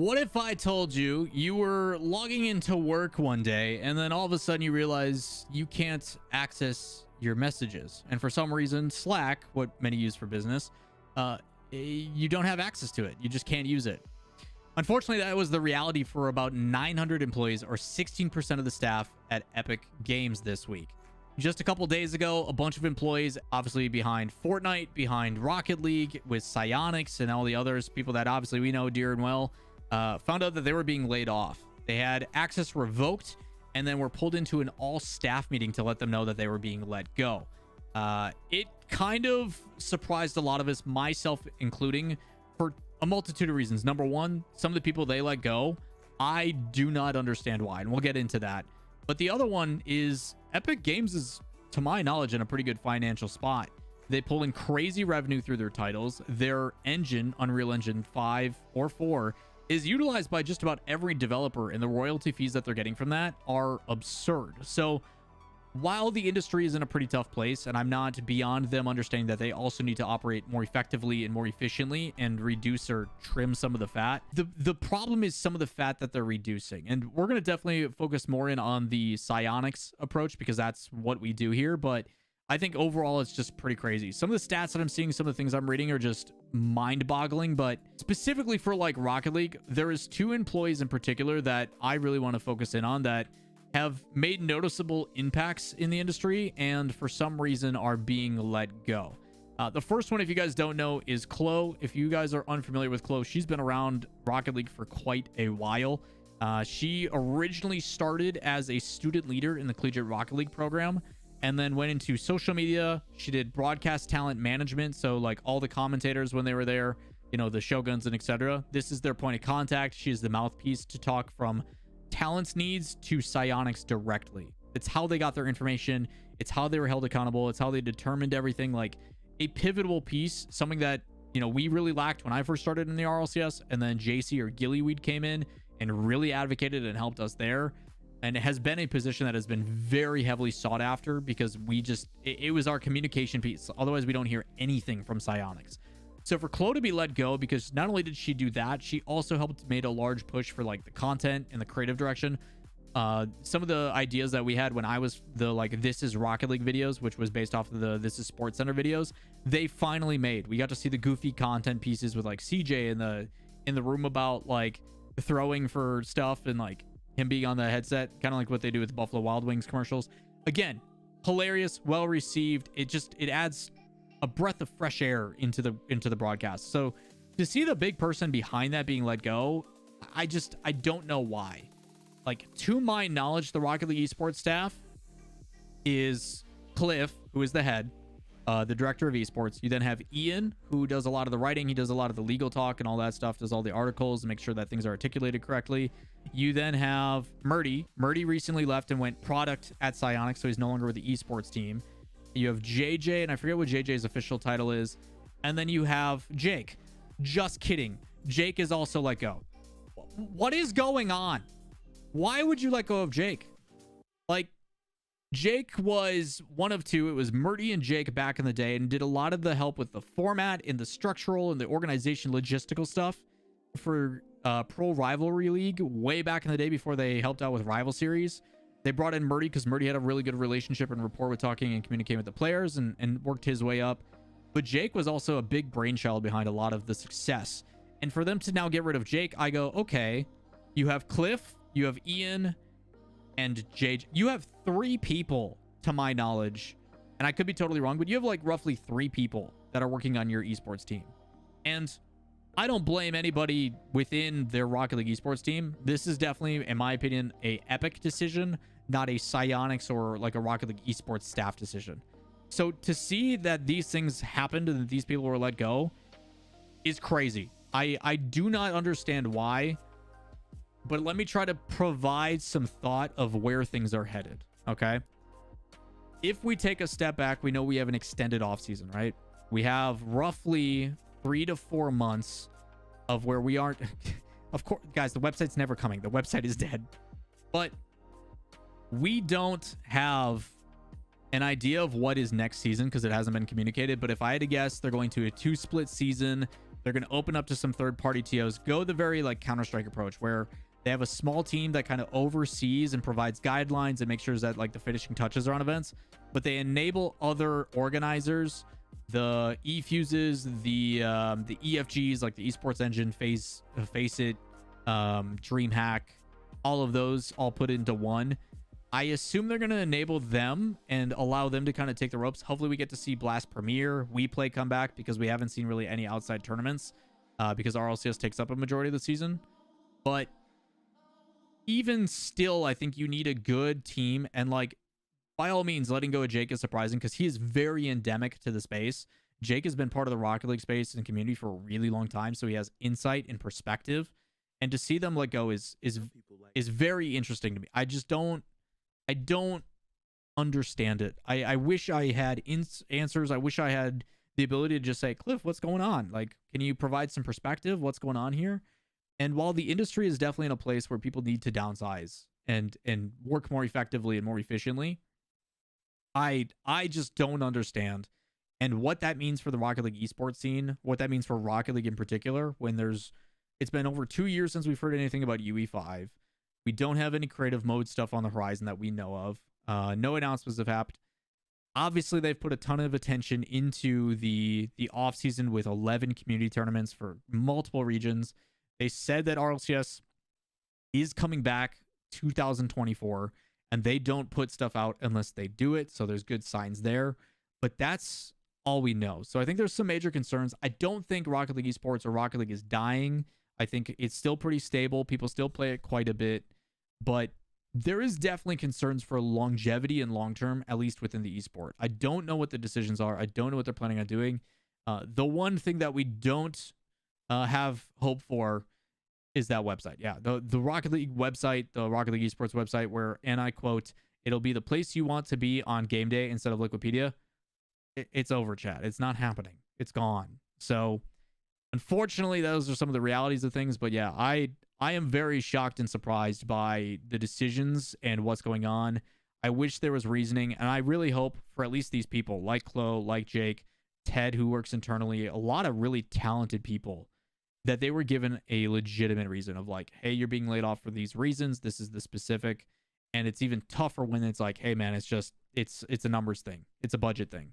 What if I told you you were logging into work one day and then all of a sudden you realize you can't access your messages, and for some reason Slack, what many use for business, you don't have access to it. You just can't use it. Unfortunately, that was the reality for about 900 employees, or 16% of the staff at Epic Games this week. Just a couple days ago, a bunch of employees, obviously behind Fortnite, behind Rocket League, with Psyonix and all the others, people that obviously we know dear and well, found out that they were being laid off. They had access revoked and then were pulled into an all-staff meeting to let them know that they were being let go. It kind of surprised a lot of us, myself including, for a multitude of reasons. Number one, some of the people they let go, I do not understand why, and we'll get into that. But the other one is Epic Games is, to my knowledge, in a pretty good financial spot. They pull in crazy revenue through their titles. Their engine, Unreal Engine 5 or 4, is utilized by just about every developer, and the royalty fees that they're getting from that are absurd. So while the industry is in a pretty tough place, and I'm not beyond them understanding that they also need to operate more effectively and more efficiently and reduce or trim some of the fat, the problem is some of the fat that they're reducing. And we're going to definitely focus more in on the Psyonix approach because that's what we do here. But I think overall it's just pretty crazy. Some of the stats that I'm seeing, some of the things I'm reading are just mind-boggling. But specifically for like Rocket League, there is 2 employees in particular that I really want to focus in on that have made noticeable impacts in the industry and for some reason are being let go. The first one, if you guys don't know, is Chloe. If you guys are unfamiliar with Chloe, she's been around Rocket League for quite a while. She originally started as a student leader in the Collegiate Rocket League program and then went into social media. She did broadcast talent management, so like all the commentators when they were there, you know, the Shoguns and etc. This is their point of contact. She is the mouthpiece to talk from talent's needs to Psyonix directly. It's how they got their information. It's how they were held accountable. It's how they determined everything. Like a pivotal piece, something that, you know, we really lacked when I first started in the RLCS, and then JC or Gillyweed came in and really advocated and helped us there. And it has been a position that has been very heavily sought after because we just, it was our communication piece. Otherwise, we don't hear anything from Psyonix. So for Chloe to be let go, because not only did she do that, she also helped made a large push for like the content and the creative direction. Some of the ideas that we had when I was the like This Is Rocket League videos, which was based off of the This Is Sports Center videos, they finally made. We got to see the goofy content pieces with like CJ in the room about like throwing for stuff and like him being on the headset, kind of like what they do with the Buffalo Wild Wings commercials. Again, hilarious, well received. It adds a breath of fresh air into the broadcast. So to see the big person behind that being let go, I don't know why. Like, to my knowledge, the Rocket League Esports staff is Cliff, who is the head, the director of esports. You then have Ian, who does a lot of the writing. He does a lot of the legal talk and all that stuff, does all the articles and make sure that things are articulated correctly. You then have Murdy. Murdy recently left and went product at Psyonix, so he's no longer with the esports team. You have JJ, and I forget what JJ's official title is. And then you have Jake. Just kidding. Jake is also let go. What is going on? Why would you let go of Jake? Like, Jake was one of 2. It was Murdy and Jake back in the day, and did a lot of the help with the format and the structural and the organization logistical stuff for Pro Rivalry League way back in the day before they helped out with Rival Series. They brought in Murdy because Murdy had a really good relationship and rapport with talking and communicating with the players and worked his way up. But Jake was also a big brainchild behind a lot of the success. And for them to now get rid of Jake, I go, okay, you have Cliff, you have Ian, and JJ. You have 3 people, to my knowledge, and I could be totally wrong, but you have like roughly 3 people that are working on your esports team. And I don't blame anybody within their Rocket League esports team. This is definitely, in my opinion, a Epic decision, not a Psyonix or like a Rocket League esports staff decision. So to see that these things happened and that these people were let go is crazy. I do not understand why, but let me try to provide some thought of where things are headed, okay? If we take a step back, we know we have an extended offseason, right? We have roughly 3 to 4 months of where we aren't. Of course, guys, the website's never coming. The website is dead. But we don't have an idea of what is next season because it hasn't been communicated. But if I had to guess, they're going to a 2-split season They're going to open up to some third-party TOs, go the very like Counter-Strike approach where they have a small team that kind of oversees and provides guidelines and makes sure that like the finishing touches are on events, but they enable other organizers, the eFuses, the EFGs, like the Esports Engine, Face It, DreamHack, all of those all put into one. I assume they're going to enable them and allow them to kind of take the ropes. Hopefully we get to see Blast Premier, WePlay come back, because we haven't seen really any outside tournaments because RLCS takes up a majority of the season. But even still, I think you need a good team. And like, by all means, letting go of Jake is surprising because he is very endemic to the space. Jake has been part of the Rocket League space and community for a really long time, so he has insight and perspective. And to see them let go is very interesting to me. I don't understand it. I wish I had answers. I wish I had the ability to just say, Cliff, what's going on? Like, can you provide some perspective? What's going on here? And while the industry is definitely in a place where people need to downsize and work more effectively and more efficiently, I just don't understand. And what that means for the Rocket League esports scene, what that means for Rocket League in particular, when it's been over 2 years since we've heard anything about UE5. We don't have any creative mode stuff on the horizon that we know of. No announcements have happened. Obviously, they've put a ton of attention into the off season with 11 community tournaments for multiple regions. They said that RLCS is coming back 2024, and they don't put stuff out unless they do it. So there's good signs there, but that's all we know. So I think there's some major concerns. I don't think Rocket League Esports or Rocket League is dying. I think it's still pretty stable. People still play it quite a bit, but there is definitely concerns for longevity and long-term, at least within the esport. I don't know what the decisions are. I don't know what they're planning on doing. The one thing that we don't have hope for is that website. Yeah, the Rocket League website, the Rocket League Esports website, where, and I quote, it'll be the place you want to be on game day instead of Liquipedia. It's over, chat. It's not happening. It's gone. So unfortunately, those are some of the realities of things. But yeah, I am very shocked and surprised by the decisions and what's going on. I wish there was reasoning, and I really hope for at least these people like Chloe, like Jake, Ted, who works internally, a lot of really talented people, that they were given a legitimate reason of like, hey, you're being laid off for these reasons. This is the specific. And it's even tougher when it's like, hey man, it's a numbers thing. It's a budget thing.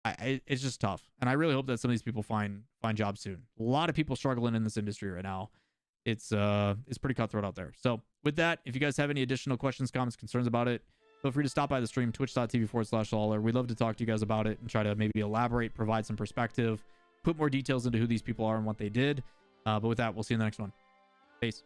It's just tough. And I really hope that some of these people find jobs soon. A lot of people struggling in this industry right now. It's pretty cutthroat out there. So with that, if you guys have any additional questions, comments, concerns about it, feel free to stop by the stream, twitch.tv/Lawler. We'd love to talk to you guys about it and try to maybe elaborate, provide some perspective, put more details into who these people are and what they did. But with that, we'll see you in the next one. Peace.